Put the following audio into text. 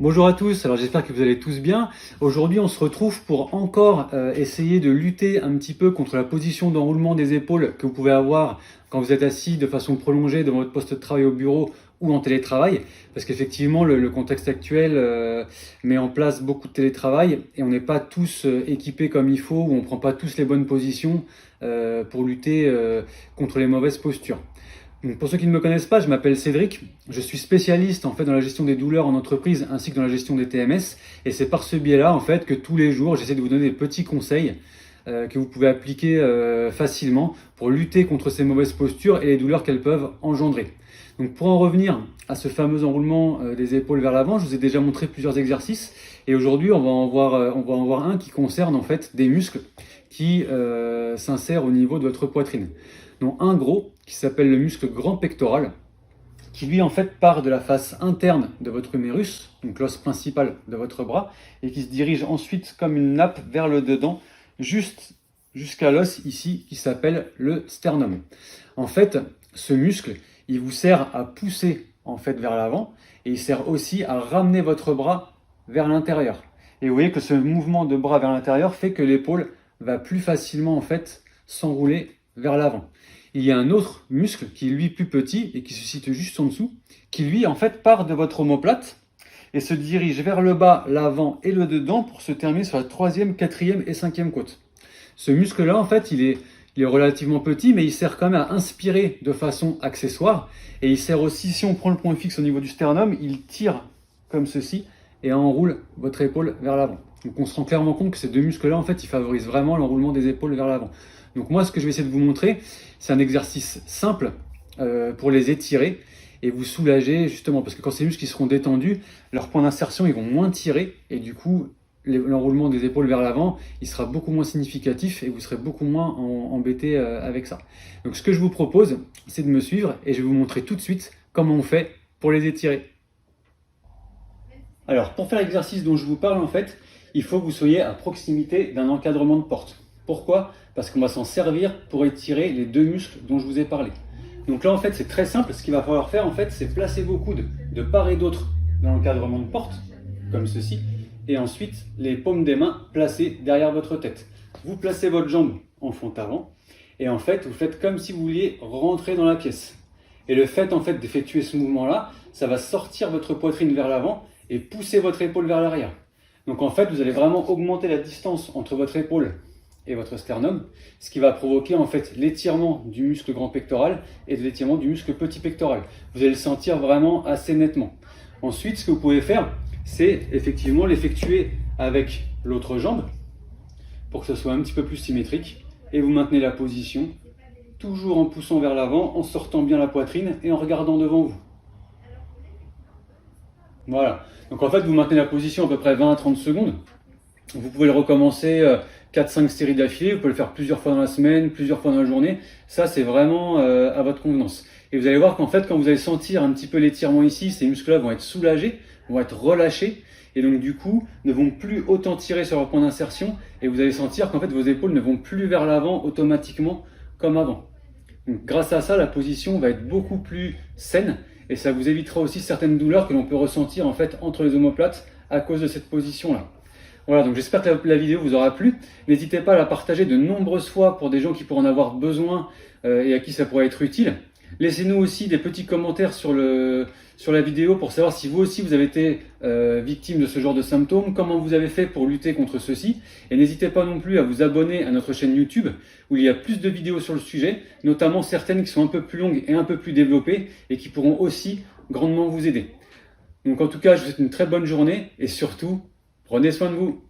Bonjour à tous, alors j'espère que vous allez tous bien. Aujourd'hui on se retrouve pour encore essayer de lutter un petit peu contre la position d'enroulement des épaules que vous pouvez avoir quand vous êtes assis de façon prolongée devant votre poste de travail au bureau ou en télétravail. Parce qu'effectivement le contexte actuel met en place beaucoup de télétravail et on n'est pas tous équipés comme il faut ou on ne prend pas tous les bonnes positions pour lutter contre les mauvaises postures. Donc pour ceux qui ne me connaissent pas, je m'appelle Cédric, je suis spécialiste en fait dans la gestion des douleurs en entreprise ainsi que dans la gestion des TMS et c'est par ce biais-là en fait que tous les jours j'essaie de vous donner des petits conseils que vous pouvez appliquer facilement pour lutter contre ces mauvaises postures et les douleurs qu'elles peuvent engendrer. Donc pour en revenir à ce fameux enroulement des épaules vers l'avant, je vous ai déjà montré plusieurs exercices et aujourd'hui on va en voir un qui concerne en fait des muscles qui s'insèrent au niveau de votre poitrine. Donc un gros qui s'appelle le muscle grand pectoral, qui lui en fait part de la face interne de votre humérus, donc l'os principal de votre bras, et qui se dirige ensuite comme une nappe vers le dedans, jusqu'à l'os ici qui s'appelle le sternum. En fait, ce muscle, il vous sert à pousser en fait vers l'avant, et il sert aussi à ramener votre bras vers l'intérieur. Et vous voyez que ce mouvement de bras vers l'intérieur fait que l'épaule va plus facilement en fait s'enrouler vers l'avant. Il y a un autre muscle qui est lui plus petit et qui se situe juste en dessous, qui lui en fait part de votre omoplate et se dirige vers le bas, l'avant et le dedans pour se terminer sur la troisième, quatrième et cinquième côte. Ce muscle-là en fait il est relativement petit mais il sert quand même à inspirer de façon accessoire et il sert aussi, si on prend le point fixe au niveau du sternum, il tire comme ceci et enroule votre épaule vers l'avant. Donc on se rend clairement compte que ces deux muscles-là en fait ils favorisent vraiment l'enroulement des épaules vers l'avant. Donc moi, ce que je vais essayer de vous montrer, c'est un exercice simple pour les étirer et vous soulager justement, parce que quand ces muscles seront détendus, leurs points d'insertion ils vont moins tirer et du coup, l'enroulement des épaules vers l'avant, il sera beaucoup moins significatif et vous serez beaucoup moins embêté avec ça. Donc ce que je vous propose, c'est de me suivre et je vais vous montrer tout de suite comment on fait pour les étirer. Alors, pour faire l'exercice dont je vous parle, en fait, il faut que vous soyez à proximité d'un encadrement de porte. Pourquoi? Parce qu'on va s'en servir pour étirer les deux muscles dont je vous ai parlé. Donc là, en fait, c'est très simple. Ce qu'il va falloir faire, en fait, c'est placer vos coudes de part et d'autre dans l'encadrement de porte, comme ceci, et ensuite les paumes des mains placées derrière votre tête. Vous placez votre jambe en fond avant, et en fait, vous faites comme si vous vouliez rentrer dans la pièce. Et le fait, en fait, d'effectuer ce mouvement-là, ça va sortir votre poitrine vers l'avant et pousser votre épaule vers l'arrière. Donc en fait, vous allez vraiment augmenter la distance entre votre épaule et votre sternum, ce qui va provoquer en fait l'étirement du muscle grand pectoral et de l'étirement du muscle petit pectoral. Vous allez le sentir vraiment assez nettement. Ensuite, ce que vous pouvez faire, c'est effectivement l'effectuer avec l'autre jambe pour que ce soit un petit peu plus symétrique et vous maintenez la position, toujours en poussant vers l'avant, en sortant bien la poitrine et en regardant devant vous. Voilà. Donc en fait, vous maintenez la position à peu près 20 à 30 secondes. Vous pouvez le recommencer 4-5 séries d'affilée, vous pouvez le faire plusieurs fois dans la semaine, plusieurs fois dans la journée. Ça, c'est vraiment à votre convenance. Et vous allez voir qu'en fait, quand vous allez sentir un petit peu l'étirement ici, ces muscles-là vont être soulagés, vont être relâchés, et donc du coup, ne vont plus autant tirer sur leur point d'insertion, et vous allez sentir qu'en fait, vos épaules ne vont plus vers l'avant automatiquement comme avant. Donc grâce à ça, la position va être beaucoup plus saine, et ça vous évitera aussi certaines douleurs que l'on peut ressentir en fait entre les omoplates à cause de cette position-là. Voilà, donc j'espère que la vidéo vous aura plu. N'hésitez pas à la partager de nombreuses fois pour des gens qui pourraient en avoir besoin et à qui ça pourrait être utile. Laissez-nous aussi des petits commentaires sur la vidéo pour savoir si vous aussi vous avez été victime de ce genre de symptômes, comment vous avez fait pour lutter contre ceci. Et n'hésitez pas non plus à vous abonner à notre chaîne YouTube où il y a plus de vidéos sur le sujet, notamment certaines qui sont un peu plus longues et un peu plus développées et qui pourront aussi grandement vous aider. Donc en tout cas, je vous souhaite une très bonne journée et surtout, prenez soin de vous.